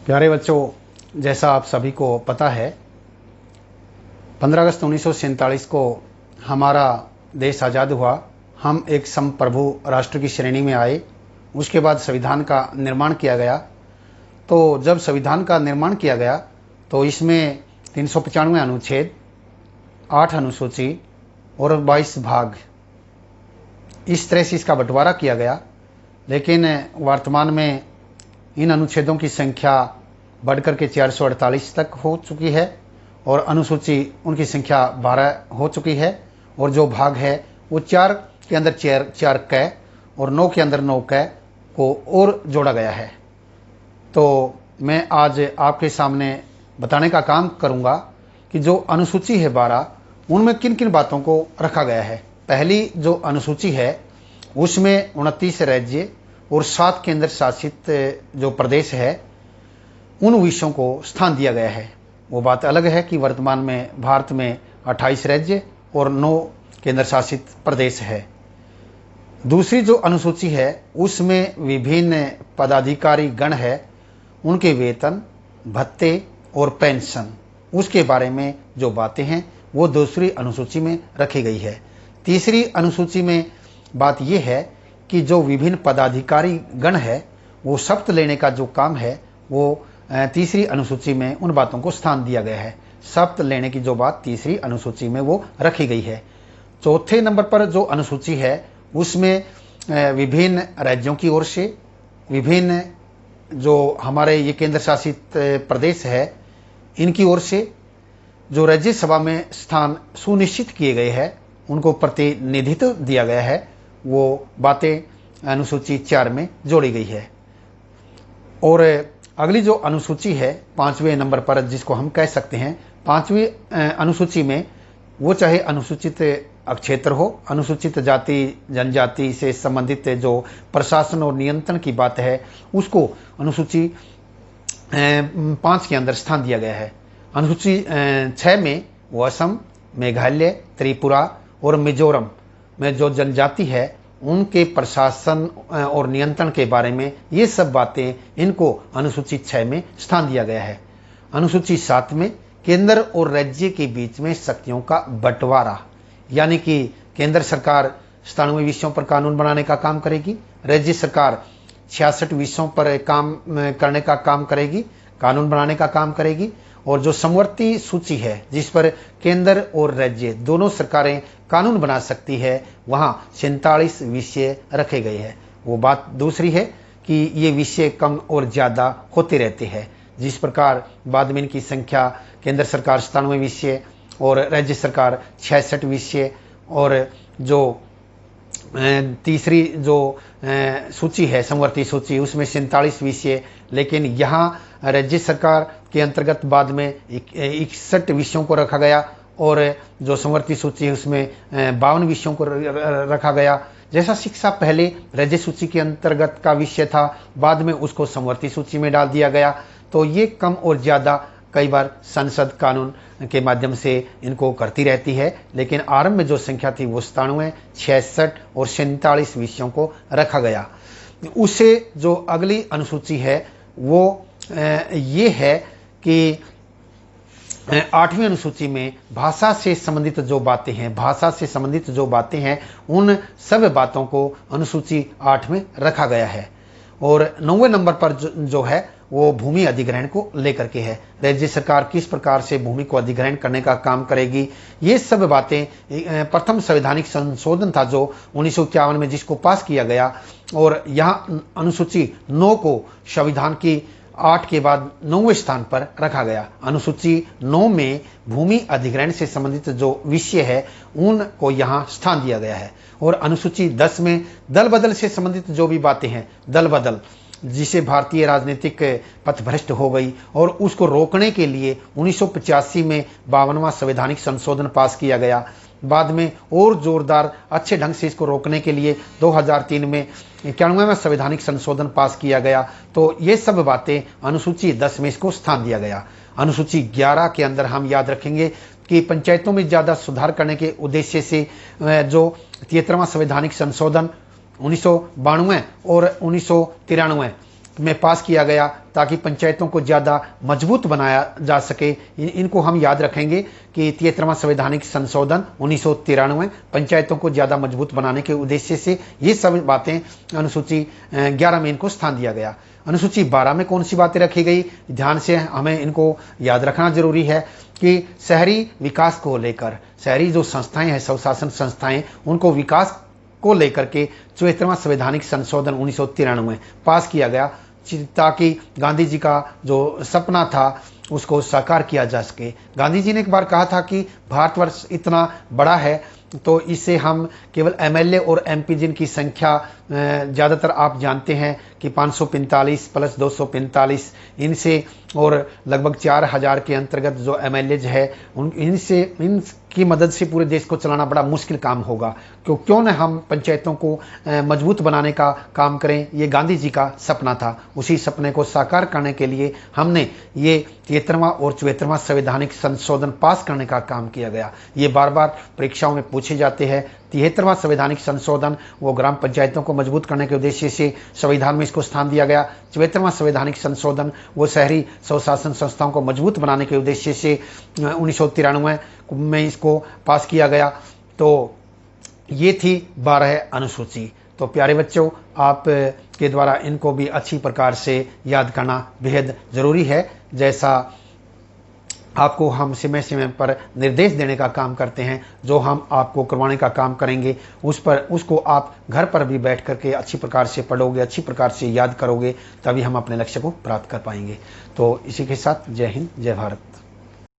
प्यारे बच्चों, जैसा आप सभी को पता है, 15 अगस्त 1947 को हमारा देश आज़ाद हुआ। हम एक संप्रभु राष्ट्र की श्रेणी में आए। उसके बाद संविधान का निर्माण किया गया। तो जब संविधान का निर्माण किया गया तो इसमें 395 अनुच्छेद, 8 अनुसूची और 22 भाग, इस तरह से इसका बंटवारा किया गया। लेकिन वर्तमान में इन अनुच्छेदों की संख्या बढ़कर के 448 तक हो चुकी है और अनुसूची उनकी संख्या 12 हो चुकी है। और जो भाग है वो 4 के अंदर 4 क और 9 के अंदर 9 क को और जोड़ा गया है। तो मैं आज आपके सामने बताने का काम करूंगा कि जो अनुसूची है 12, उनमें किन किन बातों को रखा गया है। पहली जो अनुसूची है उसमें 29 राज्य और 7 केंद्र शासित जो प्रदेश है उन विषयों को स्थान दिया गया है। वो बात अलग है कि वर्तमान में भारत में 28 राज्य और 9 केंद्र शासित प्रदेश है। दूसरी जो अनुसूची है उसमें विभिन्न पदाधिकारी गण है, उनके वेतन, भत्ते और पेंशन, उसके बारे में जो बातें हैं वो दूसरी अनुसूची में रखी गई है। तीसरी अनुसूची में बात यह है कि जो विभिन्न पदाधिकारी गण है वो शपथ लेने का जो काम है वो तीसरी अनुसूची में उन बातों को स्थान दिया गया है। शपथ लेने की जो बात तीसरी अनुसूची में वो रखी गई है। चौथे नंबर पर जो अनुसूची है उसमें विभिन्न राज्यों की ओर से, विभिन्न जो हमारे ये केंद्र शासित प्रदेश है इनकी ओर से जो राज्यसभा में स्थान सुनिश्चित किए गए हैं उनको प्रतिनिधित्व दिया गया है। वो बातें अनुसूची 4 में जोड़ी गई है। और अगली जो अनुसूची है 5वें नंबर पर, जिसको हम कह सकते हैं 5वीं अनुसूची में, वो चाहे अनुसूचित क्षेत्र हो, अनुसूचित जाति जनजाति से संबंधित जो प्रशासन और नियंत्रण की बात है उसको अनुसूची 5 के अंदर स्थान दिया गया है। अनुसूची 6 में वो असम, मेघालय, त्रिपुरा और मिजोरम में जो जनजाति है उनके प्रशासन और नियंत्रण के बारे में ये सब बातें, इनको अनुसूची 6 में स्थान दिया गया है। अनुसूची 7 में केंद्र और राज्य के बीच में शक्तियों का बंटवारा, यानी कि केंद्र सरकार 97 विषयों पर कानून बनाने का काम करेगी, राज्य सरकार 66 विषयों पर काम करने का काम करेगी, कानून बनाने का काम करेगी। और जो समवर्ती सूची है जिस पर केंद्र और राज्य दोनों सरकारें कानून बना सकती है, वहां 47 विषय रखे गए हैं। वो बात दूसरी है कि ये विषय कम और ज्यादा होते रहते हैं। जिस प्रकार बाद में इनकी संख्या केंद्र सरकार 97 विषय और राज्य सरकार 66 विषय, और जो तीसरी जो सूची है समवर्ती सूची उसमें 47 विषय, लेकिन यहाँ राज्य सरकार के अंतर्गत बाद में 61 विषयों को रखा गया और जो समवर्ती सूची है उसमें 52 विषयों को रखा गया। जैसा शिक्षा पहले राज्य सूची के अंतर्गत का विषय था, बाद में उसको समवर्ती सूची में डाल दिया गया। तो ये कम और ज्यादा कई बार संसद कानून के माध्यम से इनको करती रहती है, लेकिन आरंभ में जो संख्या थी वो 97, 66 और 47 विषयों को रखा गया। उससे जो अगली अनुसूची है वो ये है कि 8वीं अनुसूची में भाषा से संबंधित जो बातें हैं, भाषा से संबंधित जो बातें हैं उन सब बातों को अनुसूची 8 में रखा गया है। और 9वें नंबर पर जो है वो भूमि अधिग्रहण को लेकर के है। राज्य सरकार किस प्रकार से भूमि को अधिग्रहण करने का काम करेगी, ये सब बातें प्रथम संवैधानिक संशोधन था जो 1951 में जिसको पास किया गया। और यहाँ अनुसूची 9 को संविधान की 8 के बाद 9वें स्थान पर रखा गया। अनुसूची 9 में भूमि अधिग्रहण से संबंधित जो विषय है उनको यहाँ स्थान दिया गया है। और अनुसूची 10 में दल बदल से संबंधित जो भी बातें हैं, दल बदल जिसे भारतीय राजनीतिक पथभ्रष्ट हो गई और उसको रोकने के लिए 1985 में 52वां संवैधानिक संशोधन पास किया गया। बाद में और जोरदार अच्छे ढंग से इसको रोकने के लिए 2003 में 91वां संवैधानिक संशोधन पास किया गया। तो ये सब बातें अनुसूची 10 में इसको स्थान दिया गया। अनुसूची 11 के अंदर हम याद रखेंगे कि पंचायतों में ज्यादा सुधार करने के उद्देश्य से जो 73वां संवैधानिक संशोधन 1992 और 1993 में पास किया गया ताकि पंचायतों को ज़्यादा मजबूत बनाया जा सके। इनको हम याद रखेंगे कि 73वां संवैधानिक संशोधन 1993 पंचायतों को ज़्यादा मजबूत बनाने के उद्देश्य से ये सब बातें अनुसूची 11 में इनको स्थान दिया गया। अनुसूची 12 में कौन सी बातें रखी गई, ध्यान से हमें इनको याद रखना जरूरी है कि शहरी विकास को लेकर शहरी जो संस्थाएं हैं, स्वशासन संस्थाएं, उनको विकास को लेकर के 74वां संवैधानिक संशोधन 1993 पास किया गया ताकि गांधी जी का जो सपना था उसको साकार किया जा सके। गांधी जी ने एक बार कहा था कि भारतवर्ष इतना बड़ा है तो इससे हम केवल एमएलए और एमपी जिनकी संख्या ज़्यादातर आप जानते हैं कि 545 प्लस 245 इनसे और लगभग 4000 के अंतर्गत जो एमएलएज है इनकी मदद से पूरे देश को चलाना बड़ा मुश्किल काम होगा। क्यों न हम पंचायतों को मजबूत बनाने का काम करें। ये गांधी जी का सपना था। उसी सपने को साकार करने के लिए हमने ये 73वां और 74वां संवैधानिक संशोधन पास करने का काम किया गया। ये बार बार परीक्षाओं में पूछे जाते हैं। 73वां संवैधानिक संशोधन वो ग्राम पंचायतों को मजबूत करने के उद्देश्य से संविधान में इसको स्थान दिया गया। 74वां संवैधानिक संशोधन वो शहरी स्वशासन संस्थाओं को मजबूत बनाने के उद्देश्य से 1993 में इसको पास किया गया। तो ये थी 12 अनुसूची। तो प्यारे बच्चों, आप के द्वारा इनको भी अच्छी प्रकार से याद करना बेहद ज़रूरी है। जैसा आपको हम समय समय पर निर्देश देने का काम करते हैं, जो हम आपको करवाने का काम करेंगे उसको आप घर पर भी बैठ करके अच्छी प्रकार से पढ़ोगे, अच्छी प्रकार से याद करोगे, तभी हम अपने लक्ष्य को प्राप्त कर पाएंगे। तो इसी के साथ जय हिंद, जय भारत।